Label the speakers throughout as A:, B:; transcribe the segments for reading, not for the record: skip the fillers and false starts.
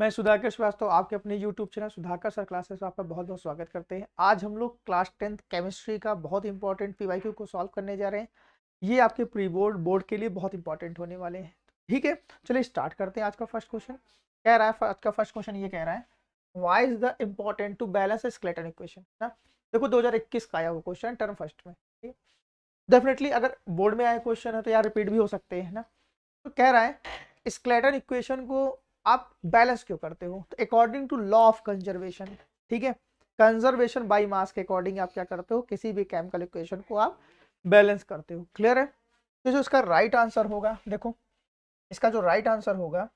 A: मैं सुधाकर श्रीवास्तव आपके अपने YouTube channel Sudhakar sir classes में आपका बहुत बहुत स्वागत करते हैं। आज हम लोग क्लास 10th केमिस्ट्री का बहुत इंपॉर्टेंट पीवाईक्यू को सॉल्व करने जा रहे हैं। ये आपके प्री बोर्ड बोर्ड के लिए बहुत इंपॉर्टेंट होने वाले हैं। ठीक है, चलिए स्टार्ट करते हैं। आज का फर्स्ट क्वेश्चन कह रहा है, आज का फर्स्ट क्वेश्चन ये कह रहा है, why is the important to balance skeleton equation ना। देखो 2021 का आया वो क्वेश्चन टर्म फर्स्ट में। डेफिनेटली अगर बोर्ड में आया क्वेश्चन है तो यार रिपीट भी हो सकते हैं ना। तो कह रहा है स्केलेटन इक्वेशन को आप बैलेंस क्यों करते हो, तो according to law of conservation. ठीक है, कंजर्वेशन बाय मास के अकॉर्डिंग आप क्या करते हो, किसी भी केमिकल इक्वेशन को आप बैलेंस करते हो। क्लियर है। तो जो इसका राइट आंसर होगा, देखो इसका जो राइट आंसर होगा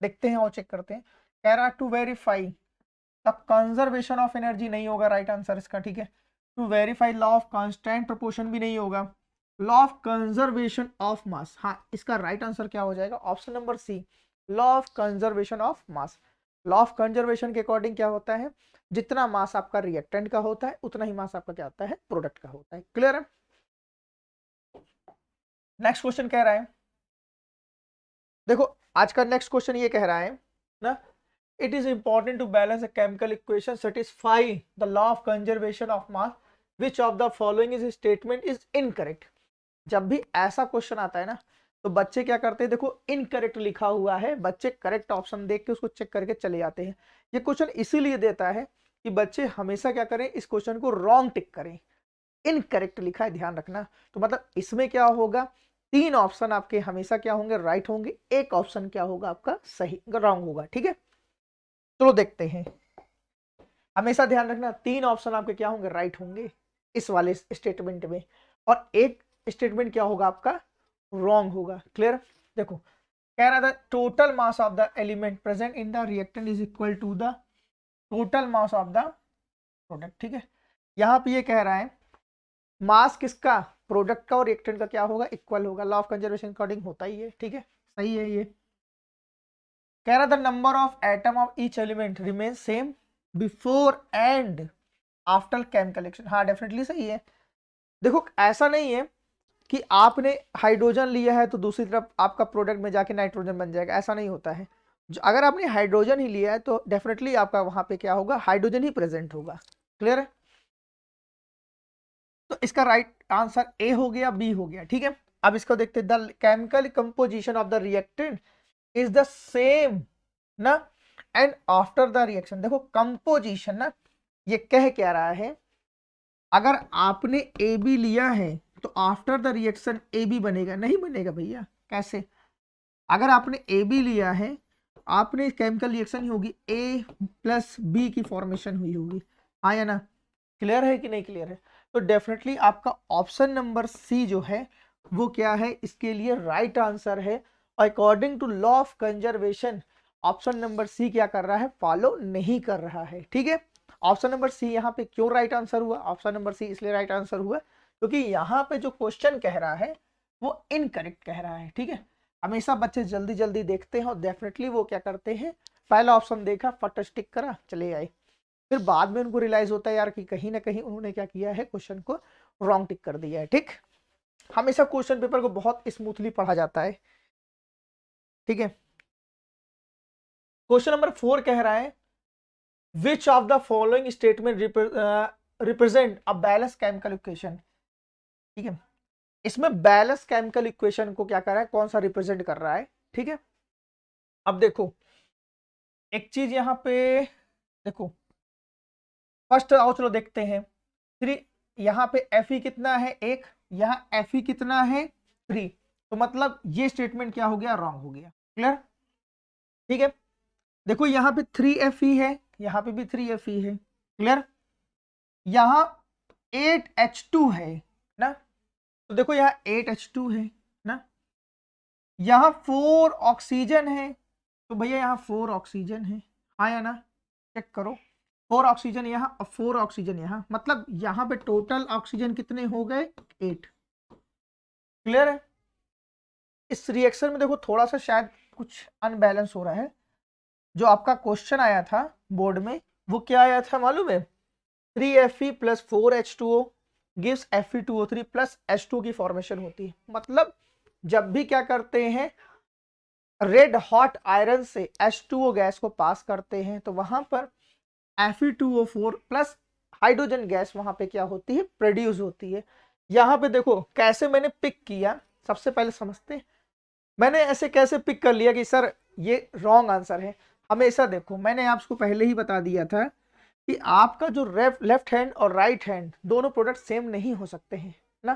A: देखते हैं और चेक करते हैं। कह रहा to verify the conservation of energy नहीं होगा राइट आंसर इसका। ठीक है, to verify law of constant proportion भी नहीं होगा, law of conservation of mass. हाँ, इसका राइट आंसर क्या हो जाएगा, option number C, law of conservation of mass. Law of conservation के अकॉर्डिंग क्या होता है, जितना मास आपका रिएक्टेंट का होता है उतना ही मास आपका क्या होता है, प्रोडक्ट का होता है। क्लियर है। नेक्स्ट क्वेश्चन कह रहा है, देखो आज का नेक्स्ट क्वेश्चन ये कह रहा है ना, it is important to balance a chemical equation satisfy the law of conservation of mass, which of the following is statement is incorrect. जब भी ऐसा क्वेश्चन आता है ना तो बच्चे क्या करते हैं, देखो इनकरेक्ट लिखा हुआ है, बच्चे करेक्ट ऑप्शन देख के उसको चेक करके चले जाते हैं। ये क्वेश्चन इसीलिए देता है कि बच्चे हमेशा क्या करें, इस क्वेश्चन को रॉन्ग टिक करें। इनकरेक्ट लिखा है, ध्यान रखना। तो मतलब इसमें क्या होगा, तीन ऑप्शन आपके हमेशा क्या होंगे, राइट होंगे, एक ऑप्शन क्या होगा आपका सही रॉन्ग होगा। ठीक है, चलो देखते हैं। हमेशा ध्यान रखना, तीन ऑप्शन आपके क्या होंगे, राइट होंगे इस वाले स्टेटमेंट में, और एक स्टेटमेंट क्या होगा आपका रॉन्ग होगा। क्लियर। देखो कह रहा था total mass of the element present in the reactant is equal to the total mass of the product. ठीक है, यहां पे ये कह रहा है मास किसका, प्रोडक्ट का और रिएक्टेंट का क्या होगा, इक्वल होगा। लॉ ऑफ कंजर्वेशन अकॉर्डिंग होता ही है। ठीक है, सही है। ये कह रहा था number of atom of each element remain same before and after chemical reaction. हाँ डेफिनेटली सही है। देखो ऐसा नहीं है कि आपने हाइड्रोजन लिया है तो दूसरी तरफ आपका प्रोडक्ट में जाके नाइट्रोजन बन जाएगा, ऐसा नहीं होता है। अगर आपने हाइड्रोजन ही लिया है तो डेफिनेटली आपका वहां पे क्या होगा, हाइड्रोजन ही प्रेजेंट होगा। क्लियर है। तो इसका राइट आंसर ए हो गया, बी हो गया। ठीक है, अब इसको देखते हैं, the chemical composition of the reactant is the same ना एंड आफ्टर द रिएक्शन। देखो कंपोजिशन ना, ये कह क्या रहा है, अगर आपने ए बी लिया है तो after the reaction A B बनेगा, नहीं बनेगा भैया। कैसे, अगर आपने ए बी लिया है, आपने केमिकल रिएक्शन ही होगी, ए प्लस बी की फॉर्मेशन हुई होगी। हाँ या ना। क्लियर है कि नहीं क्लियर है। तो डेफिनेटली आपका ऑप्शन नंबर सी जो है वो क्या है, इसके लिए राइट आंसर है। According to law of conservation option number C क्या कर रहा है, फॉलो नहीं कर रहा है। ठीक है, ऑप्शन नंबर सी यहाँ पे क्यों राइट आंसर हुआ, ऑप्शन नंबर सी इसलिए राइट आंसर हुआ क्योंकि यहाँ पे जो क्वेश्चन कह रहा है वो इनकरेक्ट कह रहा है। ठीक है, हमेशा बच्चे जल्दी जल्दी देखते हैं और डेफिनेटली वो क्या करते हैं, पहला ऑप्शन देखा फट टिक करा चले आए, फिर बाद में उनको रियलाइज होता है यार कि कहीं ना कहीं उन्होंने क्या किया है, क्वेश्चन को रॉन्ग टिक कर दिया है। ठीक, हमेशा क्वेश्चन पेपर को बहुत स्मूथली पढ़ा जाता है। ठीक है, क्वेश्चन नंबर 4 कह रहा है which of the following statement represent a balance chemical equation. ठीक है, इसमें बैलेंस केमिकल इक्वेशन को क्या कर रहा है, कौन सा रिप्रेजेंट कर रहा है। ठीक है, अब देखो एक चीज यहां पे देखो, फर्स्ट आओ चलो देखते हैं। 3, यहाँ पे एफ ई कितना है, एक, यहाँ एफ ई कितना है 3, तो मतलब ये स्टेटमेंट क्या हो गया, रॉन्ग हो गया। क्लियर। ठीक है, देखो यहाँ पे 3Fe है, यहाँ पे भी 3Fe है। क्लियर, यहाँ 8H2 है ना, तो देखो यहाँ 8H2 है ना, यहाँ 4 ऑक्सीजन है, तो भैया यहाँ 4 ऑक्सीजन है। हाँ या ना, चेक करो, 4 ऑक्सीजन यहाँ और 4 ऑक्सीजन यहाँ, मतलब यहाँ पे टोटल ऑक्सीजन कितने हो गए, 8। क्लियर है। इस रिएक्शन में देखो थोड़ा सा शायद कुछ अनबैलेंस हो रहा है। जो आपका क्वेश्चन आया था बोर्ड में वो क्या आया था मालूम है, 3Fe plus 4H2O gives Fe2O3 plus H2 की फॉर्मेशन होती है। मतलब जब भी क्या करते हैं, रेड हॉट आयरन से H2O गैस को पास करते हैं तो वहां पर Fe2O4 प्लस हाइड्रोजन गैस वहां पे क्या होती है, प्रोड्यूस होती है। यहां पे देखो कैसे मैंने पिक किया, सबसे पहले समझते हैं मैंने ऐसे कैसे पिक कर लिया कि सर ये रॉन्ग आंसर है। हमेशा देखो मैंने आपको पहले ही बता दिया था कि आपका जो लेफ्ट हैंड और राइट हैंड दोनों प्रोडक्ट सेम नहीं हो सकते हैं ना।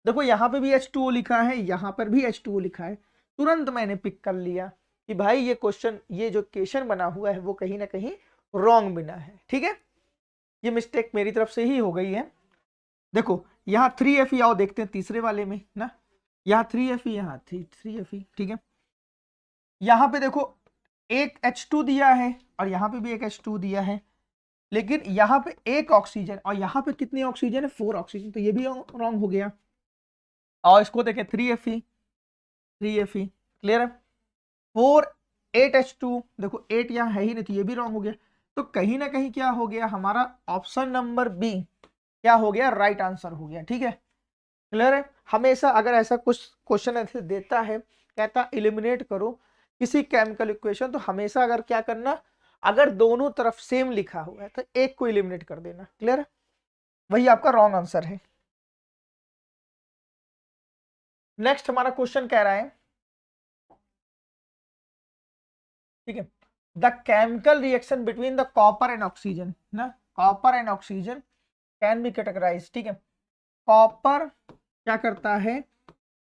A: देखो यहाँ पे भी H2O लिखा है, यहाँ पर भी H2O लिखा है, तुरंत मैंने पिक कर लिया कि भाई ये क्वेश्चन, ये जो क्वेश्चन बना हुआ है वो कहीं ना कहीं रॉन्ग बना है। ठीक है, ये मिस्टेक मेरी तरफ से ही हो गई है। देखो यहाँ 3Fe आओ देखते हैं तीसरे वाले में ना, यहाँ 3Fe, यहाँ 3Fe। ठीक है, यहाँ पे देखो एक H2 दिया है और यहाँ पे भी एक H2 दिया है, लेकिन यहाँ पे एक ऑक्सीजन और यहाँ पे कितनी ऑक्सीजन है, 4 ऑक्सीजन, तो ये भी रॉन्ग हो गया। और इसको देखें 3Fe, क्लियर है। 4 8H2, देखो 8 यहाँ है ही नहीं तो ये भी रॉन्ग हो गया। तो कहीं ना कहीं क्या हो गया, हमारा ऑप्शन नंबर बी क्या हो गया, राइट आंसर हो गया। ठीक है, क्लियर है। हमेशा अगर ऐसा कुछ क्वेश्चन ऐसे देता है, कहता एलिमिनेट करो किसी केमिकल इक्वेशन, तो हमेशा अगर क्या करना, अगर दोनों तरफ सेम लिखा हुआ है तो एक को एलिमिनेट कर देना। क्लियर है, वही आपका रॉन्ग आंसर है। नेक्स्ट हमारा क्वेश्चन कह रहा है, ठीक है, the chemical reaction between the copper and oxygen ना, copper and oxygen can be categorize. ठीक है, कॉपर क्या करता है,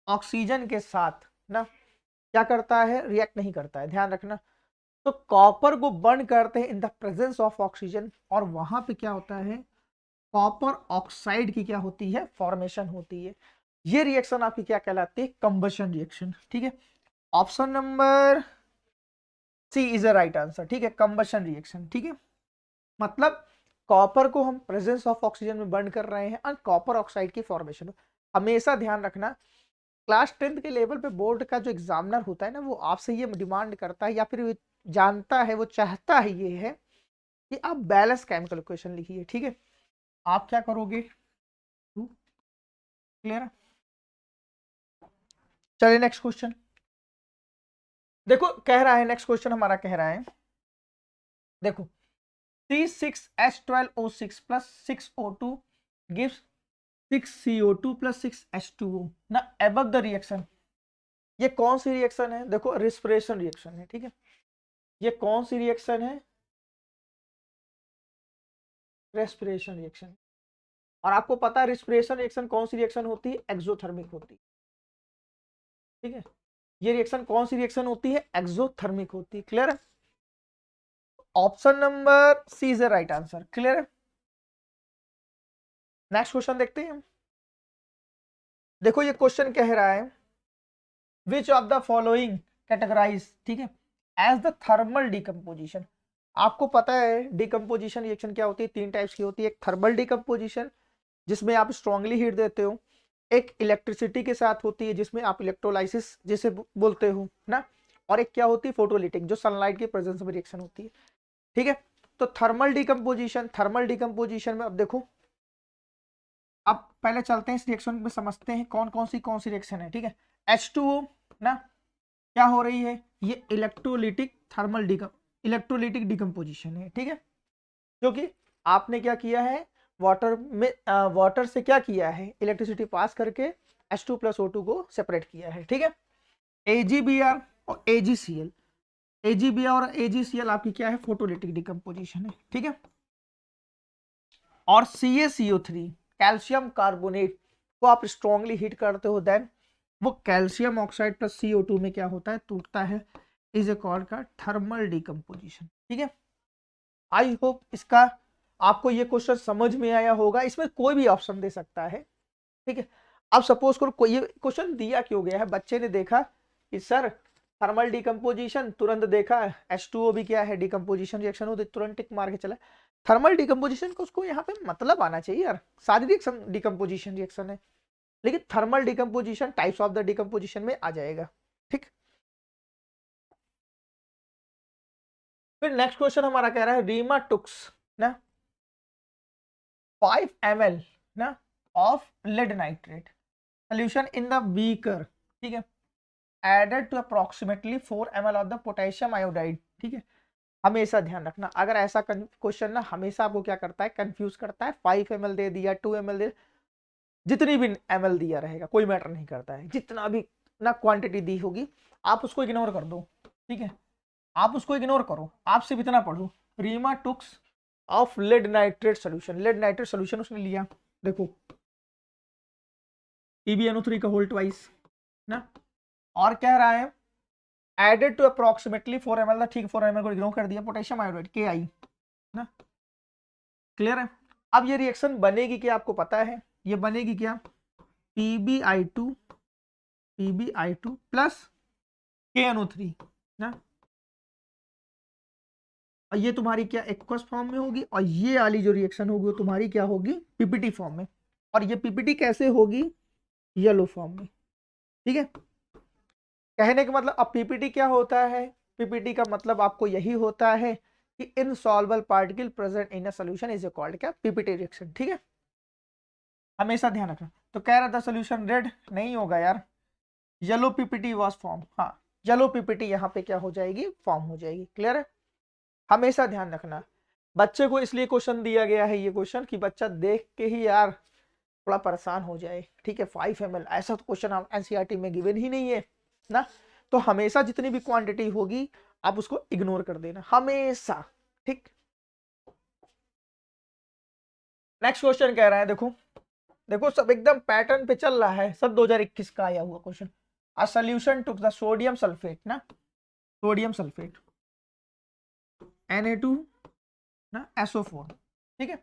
A: ऑक्सीजन के साथ ना क्या करता है, रिएक्ट नहीं करता है, ध्यान रखना। तो कॉपर को बर्न करते हैं in the presence of oxygen, और वहां पे क्या होता है, कॉपर ऑक्साइड की क्या होती है, फॉर्मेशन होती है। ये रिएक्शन आपकी क्या कहलाती है, कंबशन रिएक्शन। ठीक है, option number C is a right answer. ठीक है, कंबशन रिएक्शन। ठीक है, मतलब कॉपर को हम प्रेजेंस ऑफ ऑक्सीजन में बर्न कर रहे हैं और कॉपर ऑक्साइड की फॉर्मेशन। हमेशा ध्यान रखना, क्लास 10th के लेवल पे बोर्ड का जो एग्जामिनर होता है ना, वो आपसे ये डिमांड करता है या फिर वो जानता है, वो चाहता है ये है कि आप बैलेंस केमिकल इक्वेशन लिखिए। ठीक है, आप क्या करोगे, क्लियर। चलिए नेक्स्ट क्वेश्चन देखो, कह रहा है, नेक्स्ट क्वेश्चन हमारा कह रहा है, देखो C6H12O6 plus 6O2 gives 6CO2 plus 6H2O ना, एबव द रिएक्शन। ये कौन सी रिएक्शन है, देखो रिस्पिरेशन रिएक्शन है। ठीक है, ये कौन सी रिएक्शन है, रेस्पिरेशन रिएक्शन। और आपको पता है रिस्पिरेशन रिएक्शन कौन सी रिएक्शन होती है, एक्सोथर्मिक होती है। ठीक है, ये रिएक्शन कौन सी रिएक्शन होती है, एक्सोथर्मिक होती है। क्लियर है, option number C is the right answer. Clear है, नेक्स्ट क्वेश्चन देखते हैं। देखो ये क्वेश्चन कह रहा है, which of the following categorize, ठीक है, एज द थर्मल डिकम्पोजिशन। आपको पता है डिकम्पोजिशन रिएक्शन क्या होती है, 3 टाइप्स की होती है। एक थर्मल डिकम्पोजिशन जिसमें आप स्ट्रांगली हीट देते हो, एक इलेक्ट्रिसिटी के साथ होती है जिसमें आप इलेक्ट्रोलाइसिस जिसे बोलते हो ना, और एक क्या होती है, फोटोलिटिक, जो सनलाइट के प्रेजेंस में रिएक्शन होती है। ठीक है, तो थर्मल डिकम्पोजिशन में अब देखो, अब पहले चलते हैं इस रिएक्शन में, समझते हैं कौन सी रिएक्शन है। ठीक है, H2O ना क्या हो रही है, ये इलेक्ट्रोलिटिक डिकम्पोजिशन है। ठीक है, क्योंकि आपने क्या किया है, वाटर में वाटर से क्या किया है, इलेक्ट्रिसिटी पास करके H2 प्लस O2 को सेपरेट किया है। ठीक है, AgBr और AgCl, AgBr और AgCl आपकी क्या है, फोटोलिटिक डिकम्पोजिशन है। ठीक है, और CaCO3 कैल्शियम कार्बोनेट को आप स्ट्रांगली हीट करते हो, देन वो कैल्शियम ऑक्साइड प्लस CO2 में क्या होता है, टूटता है, इज ए कॉल्ड का थर्मल डिकम्पोजिशन। ठीक है, आई होप इसका आपको ये क्वेश्चन समझ में आया होगा। इसमें कोई भी ऑप्शन दे सकता है। ठीक है, अब सपोज करो कोई, ये क्वेश्चन दिया क्यों गया है, बच्चे ने देखा कि सर थर्मल डिकम्पोजिशन, तुरंत देखा H2O भी क्या है, डिकम्पोजिशन रिएक्शन होती, तुरंत टिक मार के चला। थर्मल डिकम्पोजिशन को उसको यहाँ पे मतलब आना चाहिए यार, सारी रिएक्शन डिकम्पोजिशन रिएक्शन है, लेकिन thermal decomposition types of the decomposition में आ जाएगा। ठीक, फिर नेक्स्ट क्वेश्चन हमारा कह रहा है, रीमा टुक्स ना 5 ml ना of lead nitrate solution in the beaker. ठीक है, added to approximately 4 ml of the potassium iodide. ठीक है, हमेशा ध्यान रखना, अगर ऐसा क्वेश्चन ना हमेशा आपको क्या करता है, कंफ्यूज करता है। 5 ml दे दिया, 2 ml दे, जितनी भी ml दिया रहेगा कोई मैटर नहीं करता है, जितना भी ना क्वांटिटी दी होगी आप उसको इग्नोर कर दो। ठीक है, आप उसको इग्नोर करो, आप सिर्फ इतना पढ़ो, Reema took of lead nitrate solution. Lead nitrate solution उसने लिया, देखो PbNO3 का होल ट्वाइस ना, और कह रहा है एडेड टू अप्रोक्सीमेटली 4 ml, ठीक 4 ml को इग्नोर कर दिया, पोटेशियम आयोडाइड KI ना। क्लियर है? अब ये रिएक्शन बनेगी क्या आपको पता है, ये बनेगी क्या, PbI2 प्लस KNO3 ना, और ये तुम्हारी क्या एक्वस फॉर्म में होगी, और ये वाली जो रिएक्शन होगी वो तुम्हारी क्या होगी, PPT फॉर्म में। और ये PPT कैसे होगी, येलो फॉर्म में। ठीक है, कहने का मतलब अब PPT क्या होता है, PPT का मतलब आपको यही होता है कि insoluble particle present in a solution is called क्या, PPT रिएक्शन। ठीक है, हमेशा ध्यान रखना। तो कह रहा था सोल्यूशन रेड नहीं होगा यार, येलो PPT वाज फॉर्म, हाँ येलो PPT यहाँ पे क्या हो जाएगी, फॉर्म हो जाएगी। क्लियर है, हमेशा ध्यान रखना। बच्चे को इसलिए क्वेश्चन दिया गया है ये क्वेश्चन कि बच्चा देख के ही यार थोड़ा परेशान हो जाए। ठीक है, 5 ml ऐसा तो क्वेश्चन आप NCERT में गिवन ही नहीं है ना, तो हमेशा जितनी भी क्वांटिटी होगी आप उसको इग्नोर कर देना हमेशा। ठीक, नेक्स्ट क्वेश्चन कह रहा है, देखो देखो सब एकदम पैटर्न पे चल रहा है, सब 2021 का आया हुआ क्वेश्चन। A solution to the sodium sulphate ना, सोडियम सल्फेट Na2 ना SO4। ठीक है,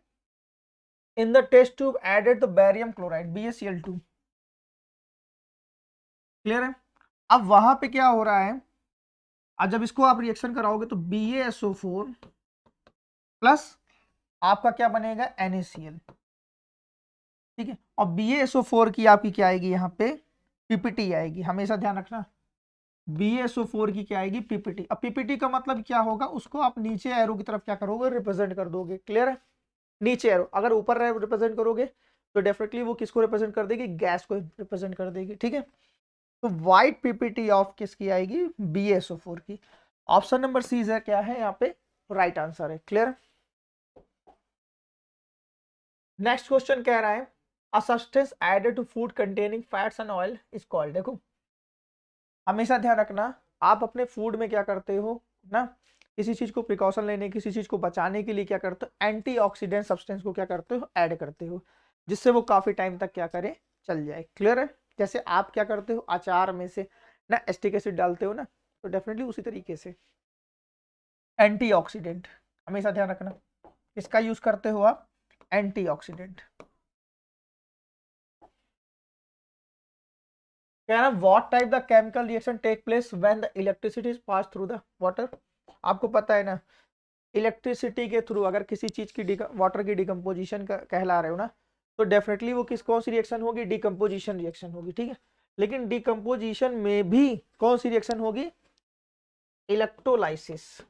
A: in the test tube added the barium chloride BaCl2। क्लियर है, अब वहां पे क्या हो रहा है, आज जब इसको आप रिएक्शन कराओगे तो BaSO4 प्लस आपका क्या बनेगा, NaCl। ठीक है, और BaSO4 की आपकी क्या आएगी यहाँ पे, PPT आएगी, हमेशा ध्यान रखना। BaSO4 की क्या आएगी, PPT। अब PPT का मतलब क्या होगा, उसको आप नीचे एरो की तरफ क्या करोगे, रिप्रेजेंट कर दोगे। क्लियर है, नीचे एरो, अगर ऊपर रिप्रेजेंट करोगे तो डेफिनेटली वो किसको रिप्रेजेंट कर देगी, गैस को रिप्रेजेंट कर देगी। ठीक है, तो व्हाइट PPT ऑफ किसकी आएगी, BaSO4 की। ऑप्शन नंबर सी है क्या है यहाँ पे राइट आंसर है। क्लियर, नेक्स्ट क्वेश्चन कह रहा है a substance added to food containing fats and oil is called. देखो हमेशा ध्यान रखना, आप अपने फूड में क्या करते हो ना, किसी चीज को प्रिकॉशन लेने, किसी चीज को बचाने के लिए क्या करते हो, एंटीऑक्सीडेंट सब्सटेंस को क्या करते हो, ऐड करते हो, जिससे वो काफी टाइम तक क्या करे, चल जाए। क्लियर है, जैसे आप क्या करते हो अचार में से ना एस्टिक एसिड डालते हो ना, तो डेफिनेटली उसी तरीके से एंटीऑक्सीडेंट, हमेशा ध्यान रखना इसका यूज करते हो आप, एंटीऑक्सीडेंट। कह रहा what type the chemical reaction take place when the electricity is pass through the water. आपको पता है ना, इलेक्ट्रिसिटी के थ्रू अगर किसी चीज की वाटर की डिकम्पोजिशन कहला रहे हो ना, तो डेफिनेटली वो कौन सी रिएक्शन होगी, डिकम्पोजिशन रिएक्शन होगी। ठीक है, लेकिन डिकम्पोजिशन में भी कौन सी रिएक्शन होगी, इलेक्ट्रोलाइसिस।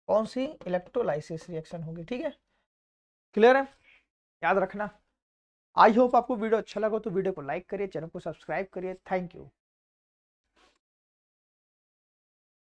A: कौन सी, इलेक्ट्रोलाइसिस रिएक्शन होगी। ठीक है, क्लियर है, याद रखना। आई होप आपको वीडियो अच्छा लगा तो वीडियो को लाइक करिए, चैनल को सब्सक्राइब करिए। Thank you.